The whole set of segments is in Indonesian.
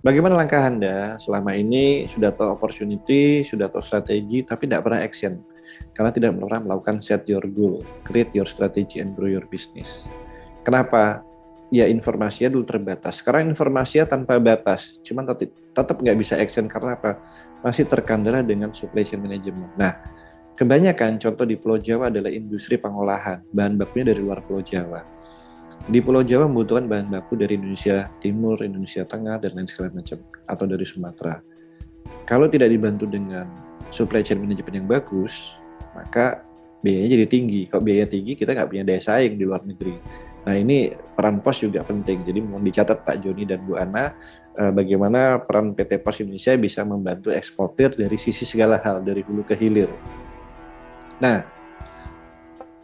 Bagaimana langkah Anda selama ini? Sudah tahu opportunity, sudah tahu strategi, tapi tidak pernah action. Karena tidak pernah melakukan set your goal, create your strategy, and grow your business. Kenapa? Ya informasinya dulu terbatas. Sekarang informasinya tanpa batas, cuman tetap nggak bisa action karena apa? Masih terkendala dengan supply chain management. Nah, kebanyakan contoh di Pulau Jawa adalah industri pengolahan, bahan bakunya dari luar Pulau Jawa. Di Pulau Jawa membutuhkan bahan baku dari Indonesia Timur, Indonesia Tengah, dan lain segala macam, atau dari Sumatera. Kalau tidak dibantu dengan supply chain management yang bagus, maka biayanya jadi tinggi. Kalau biaya tinggi, kita nggak punya daya saing di luar negeri. Nah, ini peran POS juga penting. Jadi mohon dicatat Pak Joni dan Bu Ana, bagaimana peran PT POS Indonesia bisa membantu eksportir dari sisi segala hal, dari hulu ke hilir. Nah,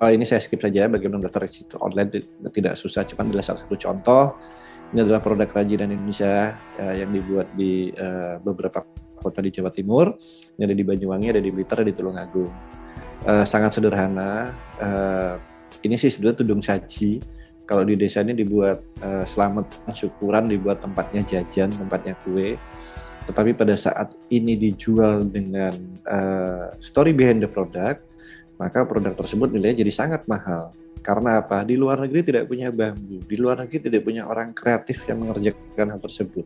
ini saya skip saja, bagaimana daftar situ online tidak susah, cuma adalah salah satu contoh. Ini adalah produk kerajinan Indonesia yang dibuat di beberapa kota di Jawa Timur. Ini ada di Banyuwangi, ada di Blitar, ada di Tulungagung. Sangat sederhana. Ini sih sebetulnya tudung saji. Kalau di desa ini dibuat selamat syukuran, dibuat tempatnya jajan, tempatnya kue. Tetapi pada saat ini dijual dengan story behind the product, maka produk tersebut nilainya jadi sangat mahal. Karena apa? Di luar negeri tidak punya bambu, di luar negeri tidak punya orang kreatif yang mengerjakan hal tersebut.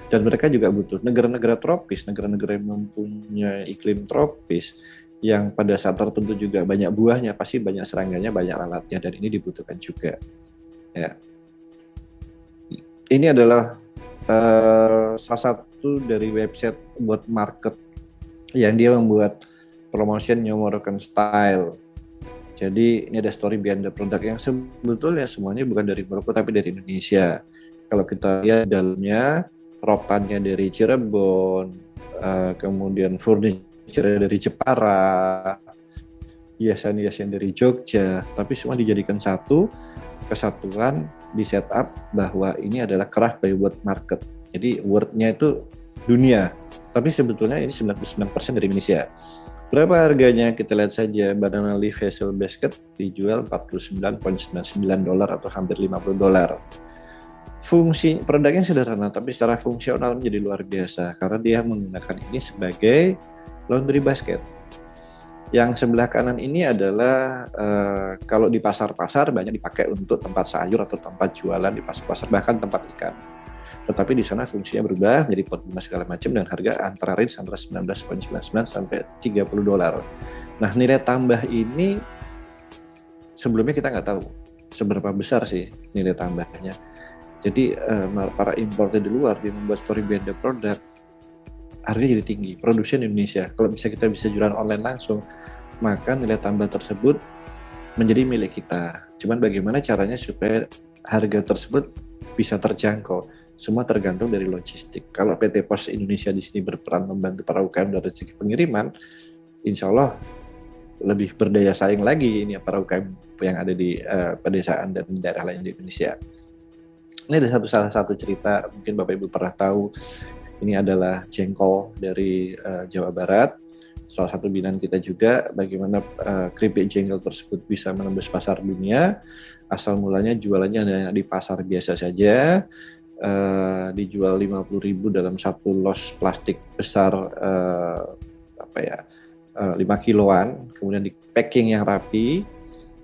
Dan mereka juga butuh negara-negara tropis, negara-negara yang mempunyai iklim tropis, yang pada saat tertentu juga banyak buahnya, pasti banyak serangganya, banyak lalatnya, dan ini dibutuhkan juga. Ya. Ini adalah salah satu dari website buat market yang dia membuat promotion New Moroccan Style. Jadi ini ada story behind the product yang sebetulnya semuanya bukan dari Maroko tapi dari Indonesia. Kalau kita lihat dalamnya, rotannya dari Cirebon, kemudian furniture dari Jepara, hiasan-hiasan dari Jogja, tapi semua dijadikan satu kesatuan, di setup bahwa ini adalah craft by word market. Jadi wordnya itu dunia, tapi sebetulnya ini 99% dari Indonesia. Berapa harganya? Kita lihat saja. Banana leaf hazel basket dijual $49.99 atau hampir $50. Fungsi produknya sederhana, tapi secara fungsional menjadi luar biasa karena dia menggunakan ini sebagai laundry basket. Yang sebelah kanan ini adalah kalau di pasar-pasar banyak dipakai untuk tempat sayur atau tempat jualan di pasar-pasar, bahkan tempat ikan. Tetapi di sana fungsinya berubah menjadi pot bunga segala macam dan harga antara range antara $19.99 sampai $30. Nah, nilai tambah ini sebelumnya kita nggak tahu seberapa besar sih nilai tambahnya. Jadi para importer di luar dia membuat story behind the product, harganya jadi tinggi. Produksi Indonesia, kalau kita bisa jualan online langsung, maka nilai tambah tersebut menjadi milik kita. Cuman bagaimana caranya supaya harga tersebut bisa terjangkau? Semua tergantung dari logistik. Kalau PT POS Indonesia di sini berperan membantu para UKM dari segi pengiriman, insya Allah lebih berdaya saing lagi ini para UKM yang ada di pedesaan dan daerah lain di Indonesia. Ini ada salah satu cerita, mungkin Bapak Ibu pernah tahu, ini adalah jengkol dari Jawa Barat. Salah satu binaan kita juga, bagaimana keripik jengkol tersebut bisa menembus pasar dunia. Asal mulanya jualannya hanya di pasar biasa saja. Dijual 50.000 dalam satu los plastik besar 5 kiloan, kemudian di packing yang rapi,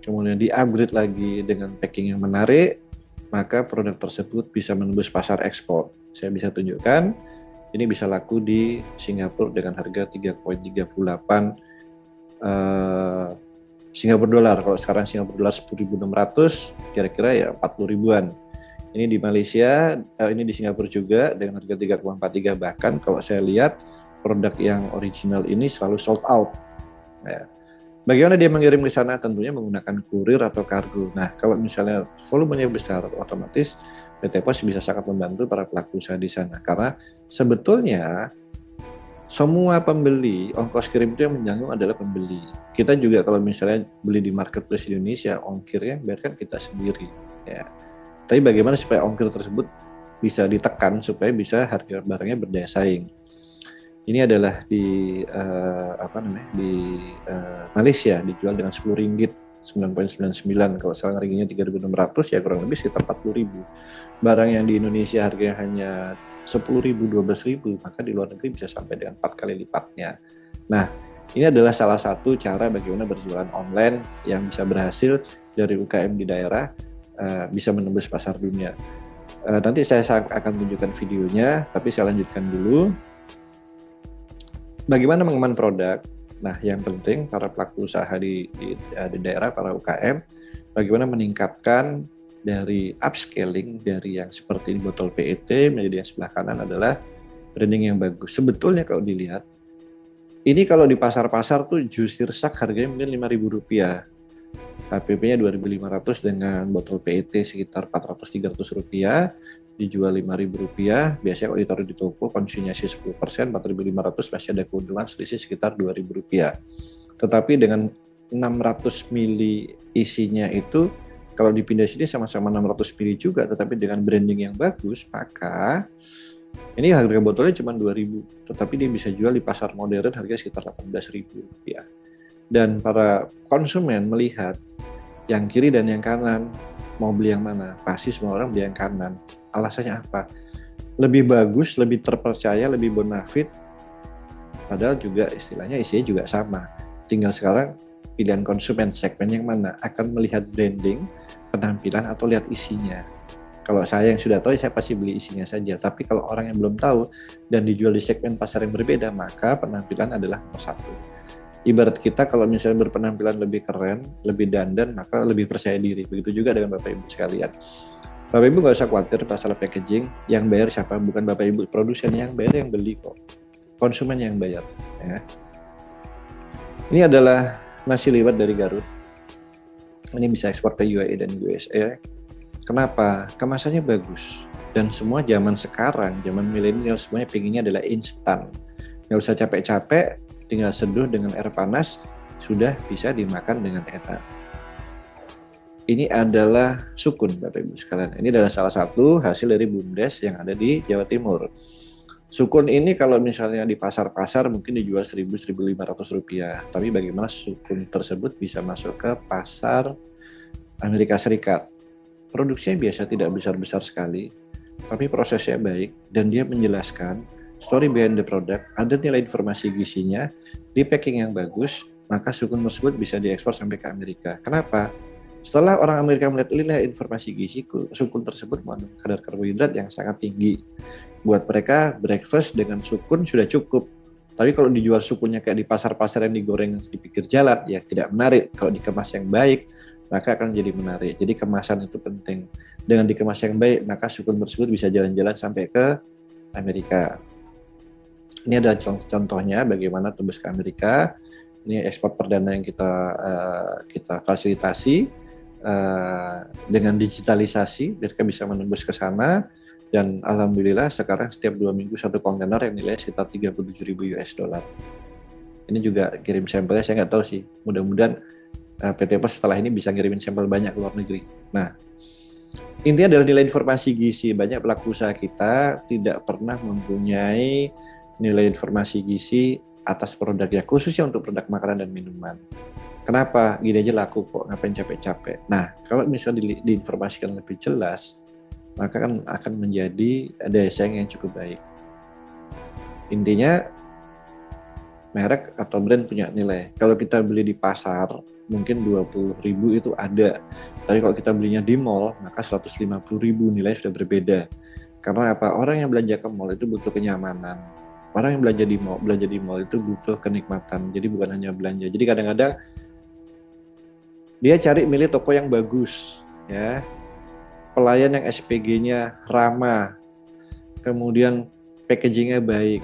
kemudian di upgrade lagi dengan packing yang menarik, maka produk tersebut bisa menembus pasar ekspor. Saya bisa tunjukkan, ini bisa laku di Singapura dengan harga 3,38 Singapura dolar. Kalau sekarang Singapura dolar 10.600, kira-kira ya 40 ribuan. Ini di Malaysia, ini di Singapura juga dengan harga 3,43. Bahkan kalau saya lihat produk yang original ini selalu sold out. Ya. Bagaimana dia mengirim ke sana? Tentunya menggunakan kurir atau kargo. Nah, kalau misalnya volumenya besar, otomatis PT POS bisa sangat membantu para pelaku usaha di sana. Karena sebetulnya semua pembeli, ongkos kirim itu yang menanggung adalah pembeli. Kita juga kalau misalnya beli di marketplace Indonesia, ongkirnya biarkan kita sendiri. Ya. Tapi bagaimana supaya ongkir tersebut bisa ditekan supaya bisa harga barangnya berdaya saing. Ini adalah di Malaysia dijual dengan 10 ringgit 9,99. Kalau sekarang harganya 3.600 ya kurang lebih sekitar 40.000. Barang yang di Indonesia harganya hanya 10.000, 12.000, maka di luar negeri bisa sampai dengan 4 kali lipatnya. Nah, ini adalah salah satu cara bagaimana berjualan online yang bisa berhasil dari UKM di daerah bisa menembus pasar dunia. Nanti saya akan tunjukkan videonya, tapi saya lanjutkan dulu. Bagaimana mengemban produk? Nah, yang penting para pelaku usaha di daerah, para UKM, bagaimana meningkatkan dari upscaling dari yang seperti botol PET menjadi yang sebelah kanan adalah branding yang bagus. Sebetulnya kalau dilihat, ini kalau di pasar-pasar tuh jus tirsak harganya mungkin Rp5.000. KPP-nya 2.500 dengan botol PET sekitar Rp400-300, dijual Rp5.000. Biasanya kalau ditaruh di toko konsinyasi 10%, Rp4.500 masih ada keuntungan selisih sekitar Rp2.000. Tetapi dengan 600 ml isinya itu kalau dipindah sini sama-sama 600 ml juga, tetapi dengan branding yang bagus, maka ini harga botolnya cuma Rp2.000, tetapi dia bisa jual di pasar modern harga sekitar Rp18.000. Dan para konsumen melihat yang kiri dan yang kanan, mau beli yang mana? Pasti semua orang beli yang kanan. Alasannya apa? Lebih bagus, lebih terpercaya, lebih bonafit, padahal juga istilahnya isinya juga sama. Tinggal sekarang pilihan konsumen, segmen yang mana? Akan melihat branding, penampilan, atau lihat isinya. Kalau saya yang sudah tahu, saya pasti beli isinya saja. Tapi kalau orang yang belum tahu dan dijual di segmen pasar yang berbeda, maka penampilan adalah nomor satu. Ibarat kita kalau misalnya berpenampilan lebih keren, lebih dandan, maka lebih percaya diri. Begitu juga dengan Bapak Ibu sekalian. Bapak Ibu nggak usah khawatir masalah packaging. Yang bayar siapa? Bukan Bapak Ibu produsen, yang bayar yang beli kok. Konsumen yang bayar. Ya. Ini adalah nasi liwet dari Garut. Ini bisa ekspor ke UAE dan USA. Kenapa? Kemasannya bagus. Dan semua zaman sekarang, zaman milenial, semuanya pinginnya adalah instan. Nggak usah capek-capek, tinggal seduh dengan air panas, sudah bisa dimakan dengan enak. Ini adalah sukun, Bapak Ibu sekalian. Ini adalah salah satu hasil dari BUMDes yang ada di Jawa Timur. Sukun ini kalau misalnya di pasar-pasar mungkin dijual Rp1.000-1.500. Tapi bagaimana sukun tersebut bisa masuk ke pasar Amerika Serikat? Produksinya biasa tidak besar-besar sekali, tapi prosesnya baik dan dia menjelaskan story behind the product, ada nilai informasi gizinya, di packing yang bagus, maka sukun tersebut bisa diekspor sampai ke Amerika. Kenapa? Setelah orang Amerika melihat nilai informasi gizi, sukun tersebut mengandung kadar karbohidrat yang sangat tinggi. Buat mereka, breakfast dengan sukun sudah cukup. Tapi kalau dijual sukunnya kayak di pasar-pasar yang digoreng di pinggir jalan, ya tidak menarik. Kalau dikemas yang baik, maka akan jadi menarik. Jadi kemasan itu penting. Dengan dikemas yang baik, maka sukun tersebut bisa jalan-jalan sampai ke Amerika. Ini adalah contohnya bagaimana tembus ke Amerika. Ini ekspor perdana yang kita fasilitasi dengan digitalisasi, mereka bisa menembus ke sana. Dan alhamdulillah sekarang setiap 2 minggu satu kontainer yang nilainya sekitar $37.000. Ini juga kirim sampelnya, saya nggak tahu sih. Mudah-mudahan PT Pos setelah ini bisa ngirimin sampel banyak ke luar negeri. Nah, intinya adalah nilai informasi gizi. Banyak pelaku usaha kita tidak pernah mempunyai nilai informasi gizi atas produknya, khususnya untuk produk makanan dan minuman. Kenapa? Gini aja laku kok, ngapain capek-capek. Nah, kalau misalnya diinformasikan lebih jelas, maka kan akan menjadi daya saing yang cukup baik. Intinya, merek atau brand punya nilai. Kalau kita beli di pasar, mungkin 20.000 itu ada. Tapi kalau kita belinya di mall, maka 150.000 nilai sudah berbeda. Karena apa? Orang yang belanja ke mall itu butuh kenyamanan. Orang yang belanja di mall itu butuh kenikmatan. Jadi bukan hanya belanja. Jadi kadang-kadang dia cari milih toko yang bagus, ya. Pelayan yang SPG-nya ramah. Kemudian packaging-nya baik.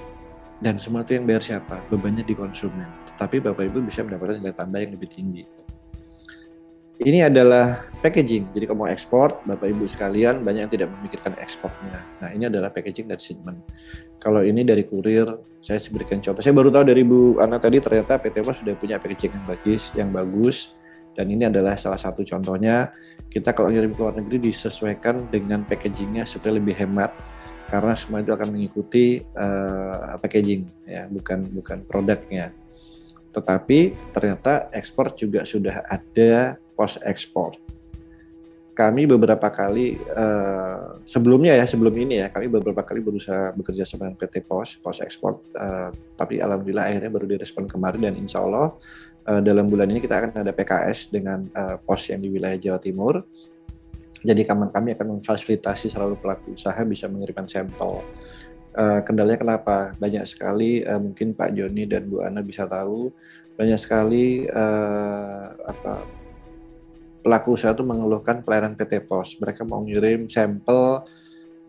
Dan semua itu yang bayar siapa? Bebannya di konsumen. Tetapi Bapak Ibu bisa mendapatkan nilai tambah yang lebih tinggi. Ini adalah packaging. Jadi kalau mau ekspor, Bapak Ibu sekalian banyak yang tidak memikirkan ekspornya. Nah, ini adalah packaging dari shipment. Kalau ini dari kurir, saya berikan contoh. Saya baru tahu dari Bu Ana tadi ternyata PT Pos sudah punya packaging yang bagus. Dan ini adalah salah satu contohnya. Kita kalau ngirim ke luar negeri disesuaikan dengan packagingnya supaya lebih hemat. Karena semua itu akan mengikuti packaging, ya, bukan produknya. Tetapi ternyata ekspor juga sudah ada post export. Kami beberapa kali sebelum ini ya, kami beberapa kali berusaha bekerja sama dengan PT Pos Export, tapi alhamdulillah akhirnya baru direspon kemarin, dan insya Allah dalam bulan ini kita akan ada PKS dengan pos yang di wilayah Jawa Timur. Jadi kami akan memfasilitasi seluruh pelaku usaha bisa mengirimkan sampel. Kendalanya kenapa? Banyak sekali, mungkin Pak Joni dan Bu Ana bisa tahu, banyak sekali pelaku usaha itu mengeluhkan pelayanan PT Pos. Mereka mau ngirim sampel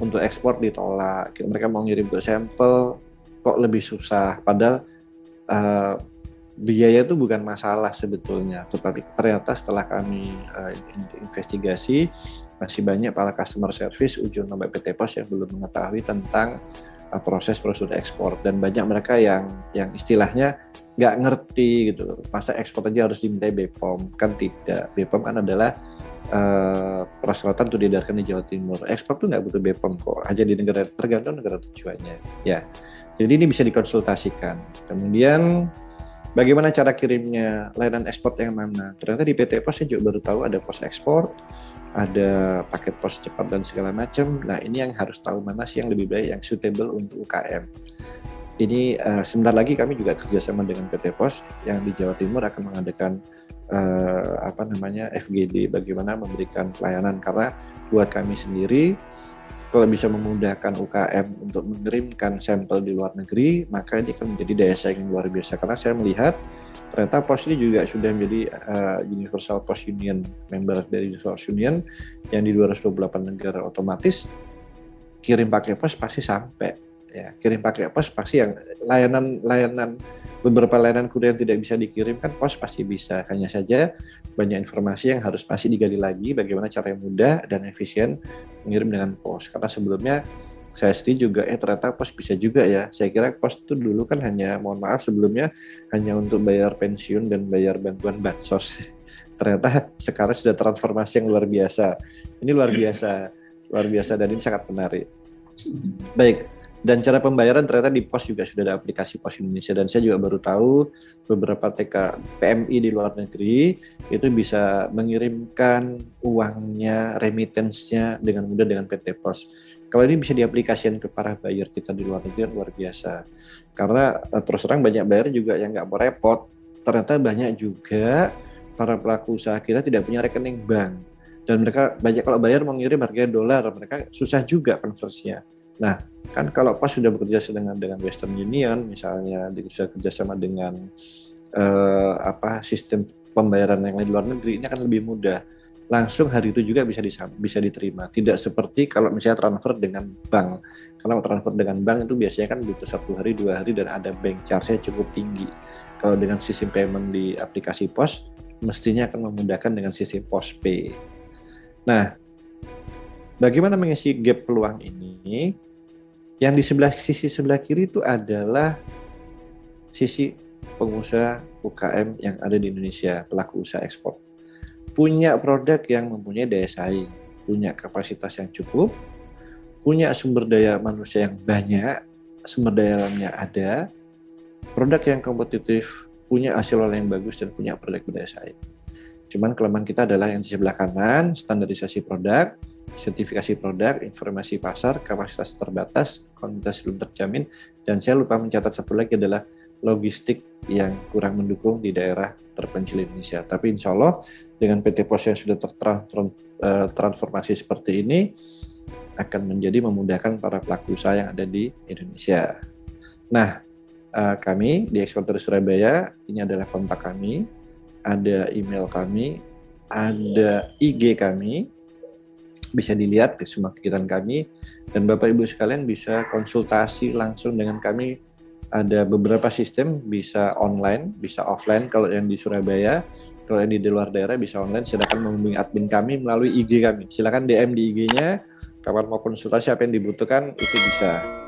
untuk ekspor ditolak. Mereka mau ngirim untuk sampel kok lebih susah. Padahal biaya itu bukan masalah sebetulnya. Tetapi ternyata setelah kami investigasi, masih banyak para customer service ujung tombak PT Pos yang belum mengetahui tentang proses prosedur ekspor, dan banyak mereka yang istilahnya nggak ngerti gitu. Masa ekspor aja harus diminta BPOM? Kan tidak. BPOM kan adalah persyaratan untuk diedarkan di Jawa Timur. Ekspor tuh nggak butuh BPOM kok, hanya di negara, tergantung negara tujuannya. Ya, jadi ini bisa dikonsultasikan. Kemudian bagaimana cara kirimnya, layanan ekspor yang mana? Ternyata di PT Pos saya juga baru tahu ada pos ekspor, ada paket pos cepat dan segala macam. Nah, ini yang harus tahu mana sih yang lebih baik, yang suitable untuk UKM. Ini sebentar lagi kami juga kerjasama dengan PT Pos yang di Jawa Timur akan mengadakan FGD, bagaimana memberikan pelayanan, karena buat kami sendiri kalau bisa memudahkan UKM untuk mengirimkan sampel di luar negeri, maka ini akan menjadi daya saing luar biasa. Karena saya melihat ternyata Pos ini juga sudah menjadi Universal Post Union, member dari Universal Union yang di 228 negara, otomatis kirim pakai pos pasti sampai. Ya, kirim pakai pos pasti, yang layanan beberapa layanan kurir yang tidak bisa dikirimkan pos pasti bisa. Hanya saja banyak informasi yang harus pasti digali lagi, bagaimana cara yang mudah dan efisien mengirim dengan pos. Karena sebelumnya saya sendiri juga ternyata pos bisa juga ya. Saya kira pos itu dulu kan hanya, mohon maaf sebelumnya, hanya untuk bayar pensiun dan bayar bantuan bansos. Ternyata sekarang sudah transformasi yang luar biasa. Ini luar biasa dan ini sangat menarik. Baik. Dan cara pembayaran ternyata di pos juga sudah ada aplikasi Pos Indonesia, dan saya juga baru tahu beberapa TK PMI di luar negeri itu bisa mengirimkan uangnya, remittance-nya dengan mudah dengan PT Pos. Kalau ini bisa diaplikasikan ke para buyer kita di luar negeri, luar biasa. Karena terus terang banyak buyer juga yang nggak mau repot. Ternyata banyak juga para pelaku usaha kita tidak punya rekening bank. Dan mereka banyak, kalau buyer mau ngirim harganya dolar, mereka susah juga konversinya. Nah, kan kalau Pos sudah bekerja dengan Western Union, misalnya sudah kerjasama dengan sistem pembayaran yang lain di luar negeri, ini akan lebih mudah. Langsung hari itu juga bisa diterima. Tidak seperti kalau misalnya transfer dengan bank. Kalau transfer dengan bank itu biasanya kan butuh 1 hari, 2 hari, dan ada bank charge-nya cukup tinggi. Kalau dengan sistem payment di aplikasi Pos, mestinya akan memudahkan dengan sistem PosPay. Nah, bagaimana mengisi gap peluang ini? Yang di sisi sebelah kiri itu adalah sisi pengusaha UKM yang ada di Indonesia, pelaku usaha ekspor. Punya produk yang mempunyai daya saing, punya kapasitas yang cukup, punya sumber daya manusia yang banyak, sumber daya alamnya ada, produk yang kompetitif, punya hasil olah yang bagus, dan punya produk berdaya saing. Cuman kelemahan kita adalah yang di sebelah kanan, standarisasi produk, sertifikasi produk, informasi pasar, kapasitas terbatas, kualitas belum terjamin, dan saya lupa mencatat satu lagi adalah logistik yang kurang mendukung di daerah terpencil Indonesia. Tapi insya Allah dengan PT Pos yang sudah tertransformasi seperti ini akan menjadi memudahkan para pelaku usaha yang ada di Indonesia. Nah, kami di Eksportir Surabaya, ini adalah kontak kami, ada email kami, ada IG kami, bisa dilihat ke semua kegiatan kami, dan Bapak Ibu sekalian bisa konsultasi langsung dengan kami. Ada beberapa sistem, bisa online, bisa offline. Kalau yang di Surabaya, kalau yang di luar daerah bisa online. Silakan menghubungi admin kami melalui IG kami. Silakan DM di IG-nya, kapan mau konsultasi, apa yang dibutuhkan itu bisa.